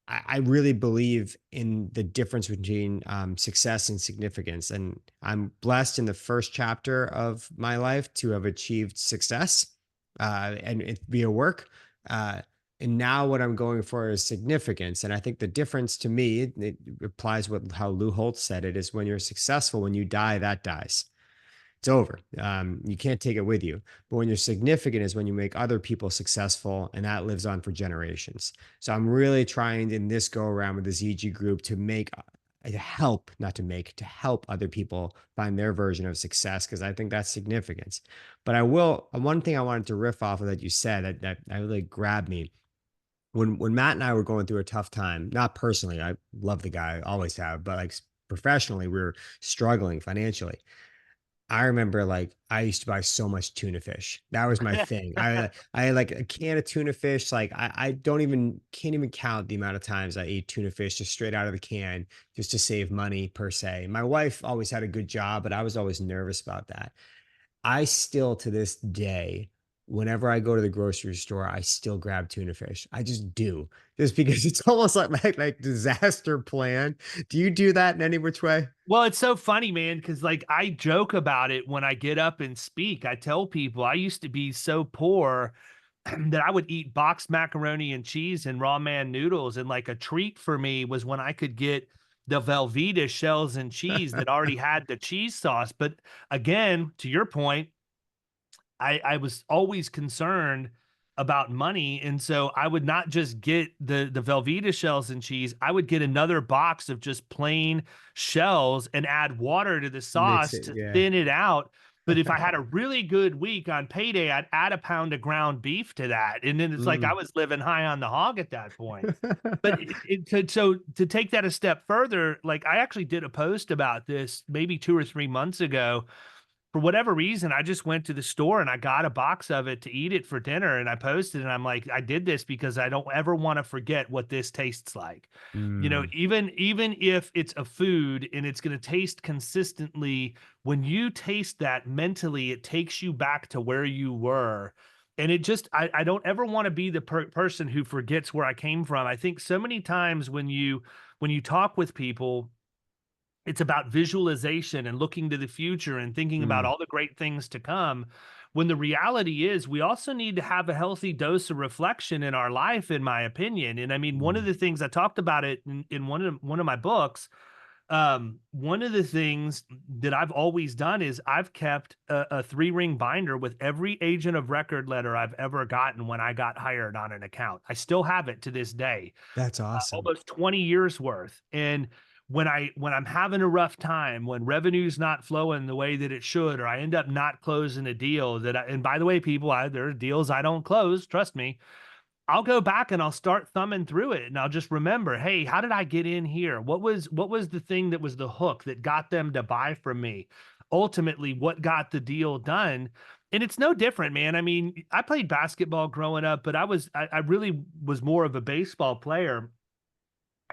I really believe in the difference between success and significance. And I'm blessed in the first chapter of my life to have achieved success and it via work. And now what I'm going for is significance. And I think the difference to me, it applies what how Lou Holtz said it, is when you're successful, when you die, that dies. It's over. You can't take it with you. But when you're significant is when you make other people successful, and that lives on for generations. So I'm really trying in this go around with the ZG group to make, to help, not to make, to help other people find their version of success, because I think that's significance. But I will, one thing I wanted to riff off of that you said that really grabbed me. When Matt and I were going through a tough time, not personally, I love the guy, always have, but like professionally, we were struggling financially. I remember like I used to buy so much tuna fish. That was my thing. I had like a can of tuna fish. Like I don't even can't even count the amount of times I ate tuna fish just straight out of the can just to save money per se. My wife always had a good job, but I was always nervous about that. I still to this day, whenever I go to the grocery store, I still grab tuna fish. I just do. Just because it's almost like my disaster plan. Do you do that in any which way? Well, it's so funny, man, because like I joke about it when I get up and speak. I tell people I used to be so poor that I would eat boxed macaroni and cheese and raw man noodles. And like a treat for me was when I could get the Velveeta shells and cheese that already had the cheese sauce. But again, to your point, I was always concerned about money. And so I would not just get the Velveeta shells and cheese. I would get another box of just plain shells and add water to the Mix sauce it, to yeah. thin it out. But if I had a really good week on payday, I'd add a pound of ground beef to that. And then it's like I Mm. was living high on the hog at that point. But so to take that a step further, like I actually did a post about this maybe 2 or 3 months ago. For whatever reason, I just went to the store and I got a box of it to eat it for dinner. And I posted, and I'm like, I did this because I don't ever want to forget what this tastes like. Mm. Even if it's a food and it's going to taste consistently, when you taste that mentally, it takes you back to where you were. And it just, I don't ever want to be the person who forgets where I came from. I think so many times when you talk with people, it's about visualization and looking to the future and thinking about Mm. all the great things to come. When the reality is, we also need to have a healthy dose of reflection in our life, in my opinion. And I mean, one of Mm. the things I talked about it in one of my books. One of the things that I've always done is I've kept a 3-ring binder with every agent of record letter I've ever gotten when I got hired on an account. I still have it to this day, That's awesome. almost 20 years worth. And when I'm having a rough time, when revenue's not flowing the way that it should, or I end up not closing a deal and by the way, people, there are deals I don't close, trust me, I'll go back and I'll start thumbing through it, and I'll just remember, hey, how did I get in here? What was the thing that was the hook that got them to buy from me? Ultimately, what got the deal done? And it's no different, man. I mean, I played basketball growing up, but I really was more of a baseball player.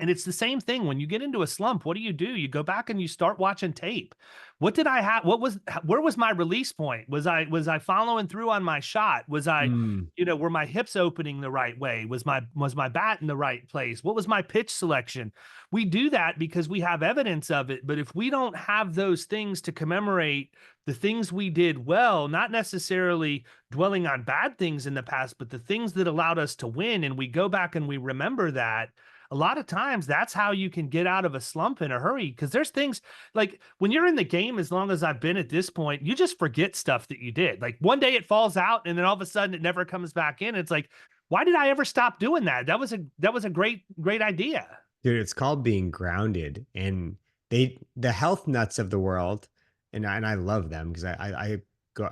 And it's the same thing when you get into a slump. What do? You go back and you start watching tape. What did I have? Where was my release point? Was I following through on my shot? Mm. Were my hips opening the right way? Was my bat in the right place? What was my pitch selection? We do that because we have evidence of it. But if we don't have those things to commemorate the things we did well, not necessarily dwelling on bad things in the past, but the things that allowed us to win, and we go back and we remember that, a lot of times that's how you can get out of a slump in a hurry. Because there's things like when you're in the game, as long as I've been at this point, you just forget stuff that you did. Like one day it falls out and then all of a sudden it never comes back in. It's like, Why did I ever stop doing that? That was a great idea. Dude, it's called being grounded. And the health nuts of the world, and I love them because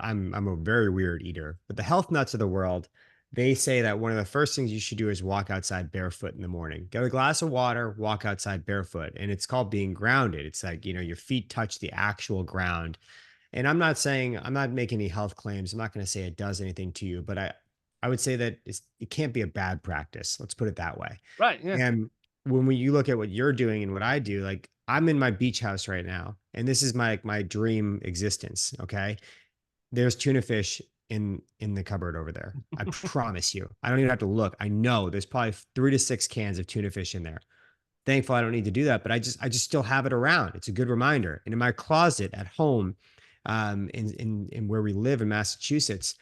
I'm a very weird eater, but the health nuts of the world, they say that one of the first things you should do is walk outside barefoot in the morning. Get a glass of water, walk outside barefoot. And it's called being grounded. It's like, your feet touch the actual ground. And I'm not making any health claims. I'm not going to say it does anything to you, but I would say that it can't be a bad practice. Let's put it that way. Right. Yeah. And you look at what you're doing and what I do, like I'm in my beach house right now, and this is my dream existence. Okay. There's tuna fish in the cupboard over there. I promise you. I don't even have to look. I know there's probably 3 to 6 cans of tuna fish in there. Thankful I don't need to do that, but I just still have it around. It's a good reminder. And in my closet at home, in where we live in Massachusetts,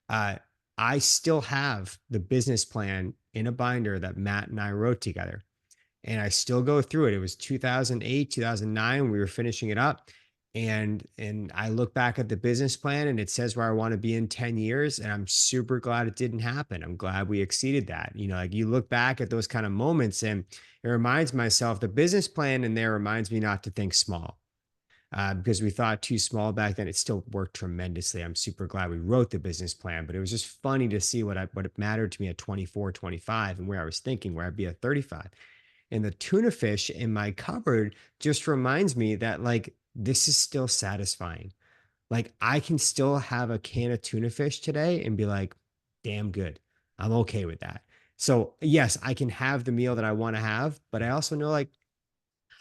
uh, I still have the business plan in a binder that Matt and I wrote together, and I still go through it. It was 2008, 2009. We were finishing it up. And I look back at the business plan and it says where I want to be in 10 years. And I'm super glad it didn't happen. I'm glad we exceeded that. Like you look back at those kind of moments and it reminds myself the business plan in there reminds me not to think small. Because we thought too small back then. It still worked tremendously. I'm super glad we wrote the business plan, but it was just funny to see what it mattered to me at 24, 25, and where I was thinking where I'd be at 35. And the tuna fish in my cupboard just reminds me that like this is still satisfying. Like I can still have a can of tuna fish today and be like, damn good. I'm okay with that. So yes, I can have the meal that I want to have, but I also know like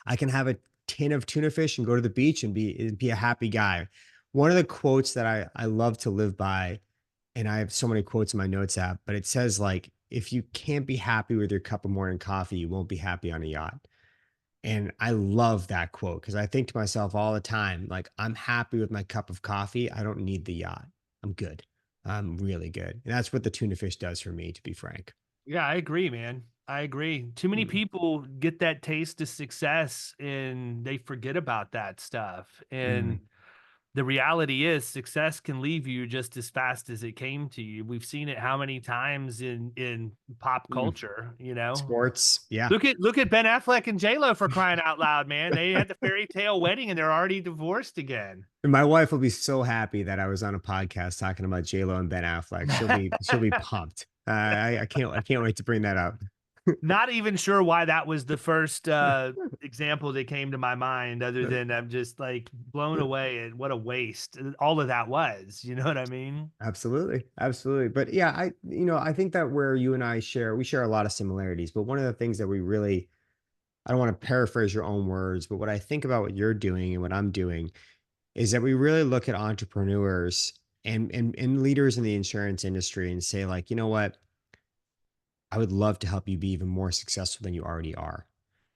I can have a tin of tuna fish and go to the beach and be a happy guy. One of the quotes that I love to live by, and I have so many quotes in my notes app, but it says like, if you can't be happy with your cup of morning coffee, you won't be happy on a yacht. And I love that quote because I think to myself all the time, like, I'm happy with my cup of coffee. I don't need the yacht. I'm good. I'm really good. And that's what the tuna fish does for me, to be frank. Yeah, I agree, man. I agree. Too many Mm, people get that taste of success and they forget about that stuff. mm, And the reality is success can leave you just as fast as it came to you. We've seen it how many times in pop mm. culture, you know? Sports. Yeah. Look at Ben Affleck and J-Lo for crying out loud, man. They had the fairy tale wedding and they're already divorced again. And my wife will be so happy that I was on a podcast talking about J-Lo and Ben Affleck. She'll be pumped. I can't wait to bring that up. Not even sure why that was the first example that came to my mind, other than I'm just like blown away at what a waste all of that was. You know what I mean? Absolutely. Absolutely. But yeah, I think that where you and I we share a lot of similarities, but one of the things that I don't want to paraphrase your own words, but what I think about what you're doing and what I'm doing is that we really look at entrepreneurs and leaders in the insurance industry and say like, you know what? I would love to help you be even more successful than you already are.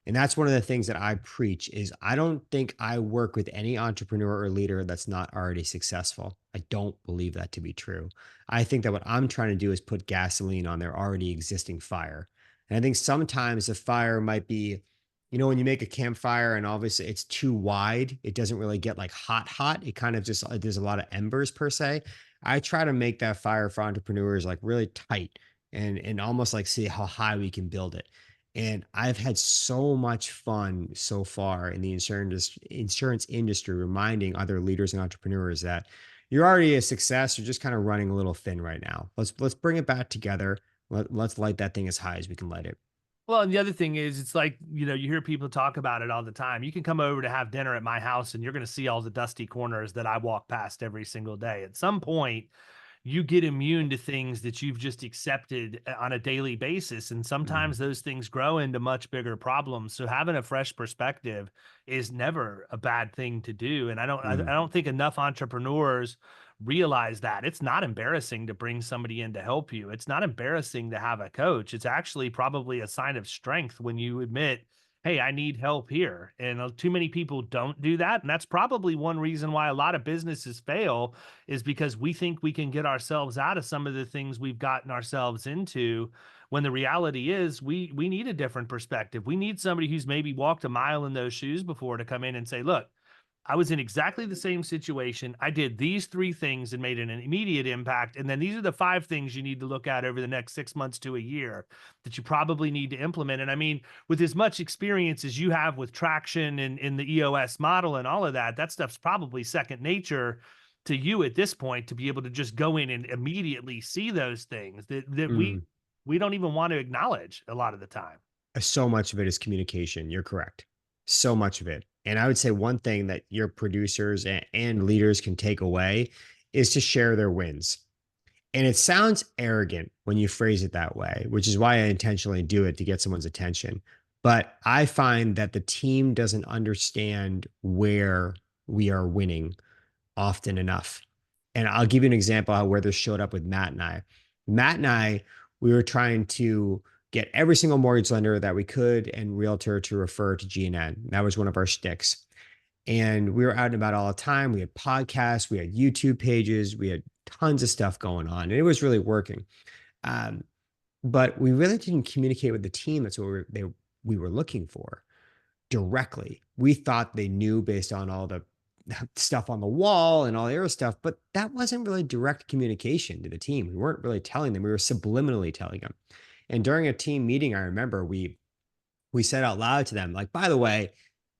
And that's one of the things that I preach is I don't think I work with any entrepreneur or leader that's not already successful. I don't believe that to be true. I think that what I'm trying to do is put gasoline on their already existing fire. And I think sometimes the fire might be, when you make a campfire and obviously it's too wide, it doesn't really get like hot, hot. It kind of just, there's a lot of embers per se. I try to make that fire for entrepreneurs like really tight and almost like see how high we can build it. And I've had so much fun so far in the insurance industry, reminding other leaders and entrepreneurs that you're already a success. You're just kind of running a little thin right now. Let's bring it back together. Let's light that thing as high as we can light it. Well, and the other thing is, it's like, you hear people talk about it all the time. You can come over to have dinner at my house and you're going to see all the dusty corners that I walk past every single day. At some point, you get immune to things that you've just accepted on a daily basis. And Mhm. sometimes those things grow into much bigger problems. So having a fresh perspective is never a bad thing to do. And I Mhm. don't think enough entrepreneurs realize that it's not embarrassing to bring somebody in to help you. It's not embarrassing to have a coach. It's actually probably a sign of strength when you admit, hey, I need help here. And too many people don't do that. And that's probably one reason why a lot of businesses fail, is because we think we can get ourselves out of some of the things we've gotten ourselves into, when the reality is we need a different perspective. We need somebody who's maybe walked a mile in those shoes before to come in and say, look, I was in exactly the same situation. I did these 3 things and made an immediate impact. And then these are the 5 things you need to look at over the next 6 months to a year that you probably need to implement. And I mean, with as much experience as you have with traction and in the EOS model and all of that, that stuff's probably second nature to you at this point to be able to just go in and immediately see those things that Mm. we don't even want to acknowledge a lot of the time. So much of it is communication. You're correct. So much of it. And I would say one thing that your producers and leaders can take away is to share their wins. And it sounds arrogant when you phrase it that way, which is why I intentionally do it to get someone's attention. But I find that the team doesn't understand where we are winning often enough. And I'll give you an example of where this showed up with Matt and I. Matt and I, we were trying to get every single mortgage lender that we could and realtor to refer to GNN. That was one of our sticks. And we were out and about all the time. We had podcasts, we had YouTube pages, we had tons of stuff going on, and it was really working. Um, but we really didn't communicate with the team. That's what we were looking for directly. We thought they knew based on all the stuff on the wall and all the other stuff, but that wasn't really direct communication to the team. We weren't really telling them. We were subliminally telling them. And during a team meeting, I remember we said out loud to them, like, by the way,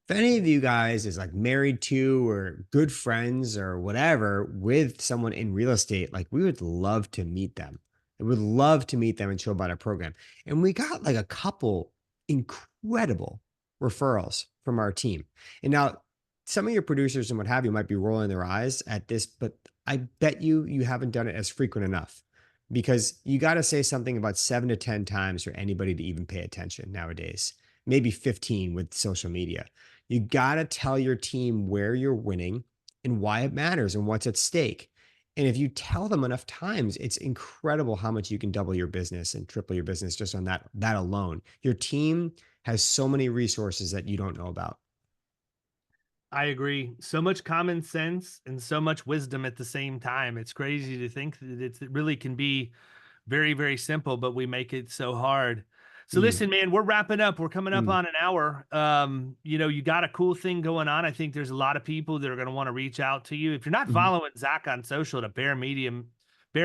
if any of you guys is like married to or good friends or whatever with someone in real estate, like we would love to meet them. We would love to meet them and show about our program. And we got like a couple incredible referrals from our team. And now some of your producers and what have you might be rolling their eyes at this, but I bet you haven't done it as frequent enough because you got to say something about 7 to 10 times for anybody to even pay attention nowadays, maybe 15 with social media. You got to tell your team where you're winning and why it matters and what's at stake. And if you tell them enough times, it's incredible how much you can double your business and triple your business just on that alone. Your team has so many resources that you don't know about. I agree. So much common sense and so much wisdom at the same time. It's crazy to think that it really can be very, very simple, but we make it so hard. So Mm, listen, man, we're wrapping up. We're coming up mm, on an hour. You got a cool thing going on. I think there's a lot of people that are going to want to reach out to you. If you're not mhm, following Zach on social, at a bare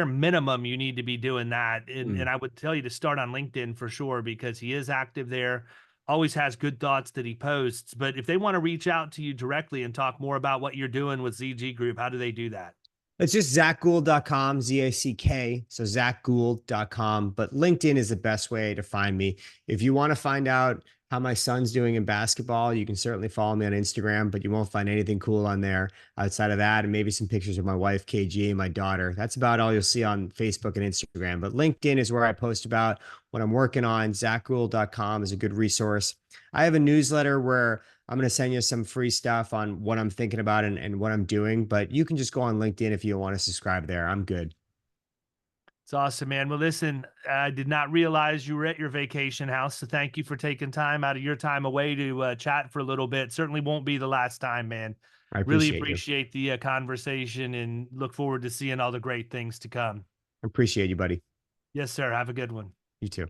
minimum, you need to be doing that. And mm. I would tell you to start on LinkedIn for sure, because he is active there, always has good thoughts that he posts. But if they want to reach out to you directly and talk more about what you're doing with ZG Group, how do they do that? It's just ZackGould.com, ZACK. So ZackGould.com. But LinkedIn is the best way to find me. If you want to find out how my son's doing in basketball, you can certainly follow me on Instagram, but you won't find anything cool on there outside of that. And maybe some pictures of my wife, KG, and my daughter. That's about all you'll see on Facebook and Instagram. But LinkedIn is where I post about what I'm working on. ZackGould.com is a good resource. I have a newsletter where I'm going to send you some free stuff on what I'm thinking about and what I'm doing, but you can just go on LinkedIn if you want to subscribe there. I'm good. It's awesome, man. Well, listen, I did not realize you were at your vacation house. So thank you for taking time out of your time away to chat for a little bit. Certainly won't be the last time, man. I Really appreciate you. appreciate the conversation and look forward to seeing all the great things to come. I appreciate you, buddy. Yes, sir. Have a good one. You too.